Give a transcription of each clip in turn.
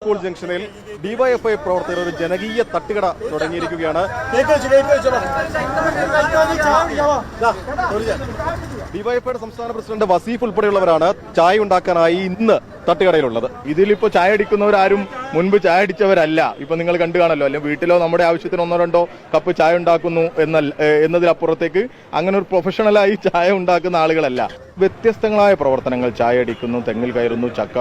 School ജംഗ്ഷനിൽ DYFI പ്രവർത്തകർ ഒരു ജനകീയ തട്ടുകട തുടങ്ങിയിരിക്കുകയാണ്. ഡിവൈഎഫ്ഐയുടെ സംസ്ഥാന പ്രസിഡന്റ് വസീഫ് ഉൾപ്പെടെയുള്ളവരാണ് ചായ ഉണ്ടാക്കാനായി ഇന്ന് തട്ടുകടയിലുള്ളത്. ഇതിലിപ്പോ ചായ അടിക്കുന്നവരാരും മുൻപ് ചായ അടിച്ചവരല്ല. ഇപ്പൊ നിങ്ങൾ കണ്ടു കാണല്ലോ, അല്ലെ വീട്ടിലോ നമ്മുടെ ആവശ്യത്തിന് 1-2 കപ്പ് ചായ ഉണ്ടാക്കുന്നു എന്നതിലപ്പുറത്തേക്ക് അങ്ങനെ ഒരു പ്രൊഫഷണലായി ചായ ഉണ്ടാക്കുന്ന ആളുകളല്ല. വ്യത്യസ്തങ്ങളായ പ്രവർത്തനങ്ങൾ, ചായ അടിക്കുന്നു, തെങ്ങിൽ കയറുന്നു, ചക്ക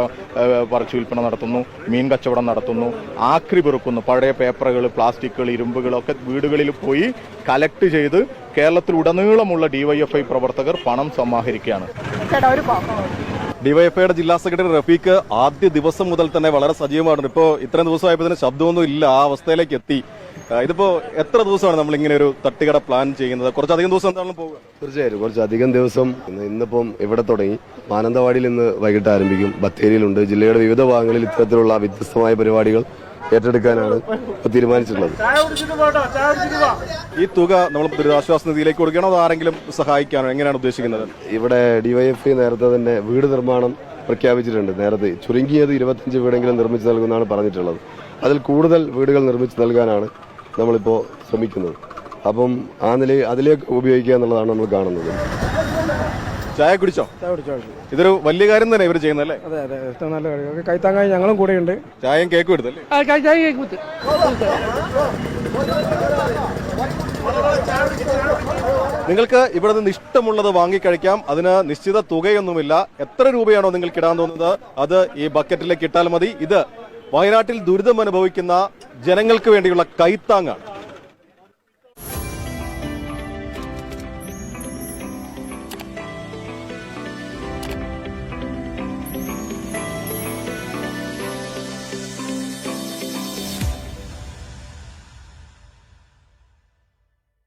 പറിച്ചു വിൽപ്പന നടത്തുന്നു, മീൻ കച്ചവടം നടത്തുന്നു, ആക്രി പെറുക്കുന്നു, പഴയ പേപ്പറുകൾ, പ്ലാസ്റ്റിക്കുകൾ, ഇരുമ്പുകളൊക്കെ വീടുകളിൽ പോയി കളക്ട് ചെയ്ത് കേരളത്തിലുടനീളമുള്ള ഡിവൈഎഫ്ഐ പ്രവർത്തകർ പണം സമാഹരിക്കുകയാണ്. ഡിവൈഎഫ്ഐയുടെ ജില്ലാ സെക്രട്ടറി റഫീഖ് ആദ്യ ദിവസം മുതൽ തന്നെ വളരെ സജീവമാണ്. ഇപ്പോൾ ഇത്രയും ദിവസമായപ്പോൾ തന്നെ ശബ്ദമൊന്നും ഇല്ല, ആ അവസ്ഥയിലേക്ക് എത്തി. ഇതിപ്പോ എത്ര ദിവസമാണ് നമ്മൾ ഇങ്ങനെ ഒരു തട്ടുകട പ്ലാൻ ചെയ്യുന്നത്? കുറച്ചധികം ദിവസം എന്താണെങ്കിലും പോകുക? തീർച്ചയായും കുറച്ചധികം ദിവസം. ഇന്നിപ്പം ഇവിടെ തുടങ്ങി, മാനന്തവാടിയിൽ ഇന്ന് വൈകിട്ട് ആരംഭിക്കും, ബത്തേരിയിലുണ്ട്. ജില്ലയുടെ വിവിധ ഭാഗങ്ങളിൽ ഇത്തരത്തിലുള്ള വ്യത്യസ്തമായ പരിപാടികൾ ഏറ്റെടുക്കാനാണ് തീരുമാനിച്ചിട്ടുള്ളത്. ഈ തുക നമ്മൾ ദുരിതാശ്വാസ നിധിയിലേക്ക് കൊടുക്കണോ അതോ ആരെങ്കിലും സഹായിക്കാനോ, എങ്ങനെയാണ് ഉദ്ദേശിക്കുന്നത്? ഇവിടെ ഡിവൈഎഫ്ഐ നേരത്തെ തന്നെ വീട് നിർമ്മാണം പ്രഖ്യാപിച്ചിട്ടുണ്ട്. നേരത്തെ ചുരുങ്ങിയത് 25 വീടെങ്കിലും നിർമ്മിച്ചു നൽകുന്നതാണ് പറഞ്ഞിട്ടുള്ളത്. അതിൽ കൂടുതൽ വീടുകൾ നിർമ്മിച്ചു നൽകാനാണ് നമ്മളിപ്പോൾ ശ്രമിക്കുന്നത്. അപ്പം ആ നിലയിൽ അതിലേക്ക് ഉപയോഗിക്കുക എന്നുള്ളതാണ് നമ്മൾ കാണുന്നത്. ചായ കുടിച്ചോ? ഇതൊരു വലിയ കാര്യം തന്നെ ഇവർ ചെയ്യുന്നല്ലേ? അതെ അതെ, ഏറ്റവും നല്ല കാര്യം. കൈത്താങ്ങായി ഞങ്ങളും കൂടെയുണ്ട്. ചായയും കേക്കും എടുത്തല്ലേ? നിങ്ങൾക്ക് ഇവിടെ നിന്ന് ഇഷ്ടമുള്ളത് വാങ്ങിക്കഴിക്കാം. അതിന് നിശ്ചിത തുകയൊന്നുമില്ല. എത്ര രൂപയാണോ നിങ്ങൾക്ക് ഇടാൻ തോന്നുന്നത് അത് ഈ ബക്കറ്റിലേക്ക് ഇട്ടാൽ മതി. ഇത് വയനാട്ടിൽ ദുരിതം അനുഭവിക്കുന്ന ജനങ്ങൾക്ക് വേണ്ടിയുള്ള കൈത്താങ്ങാണ്.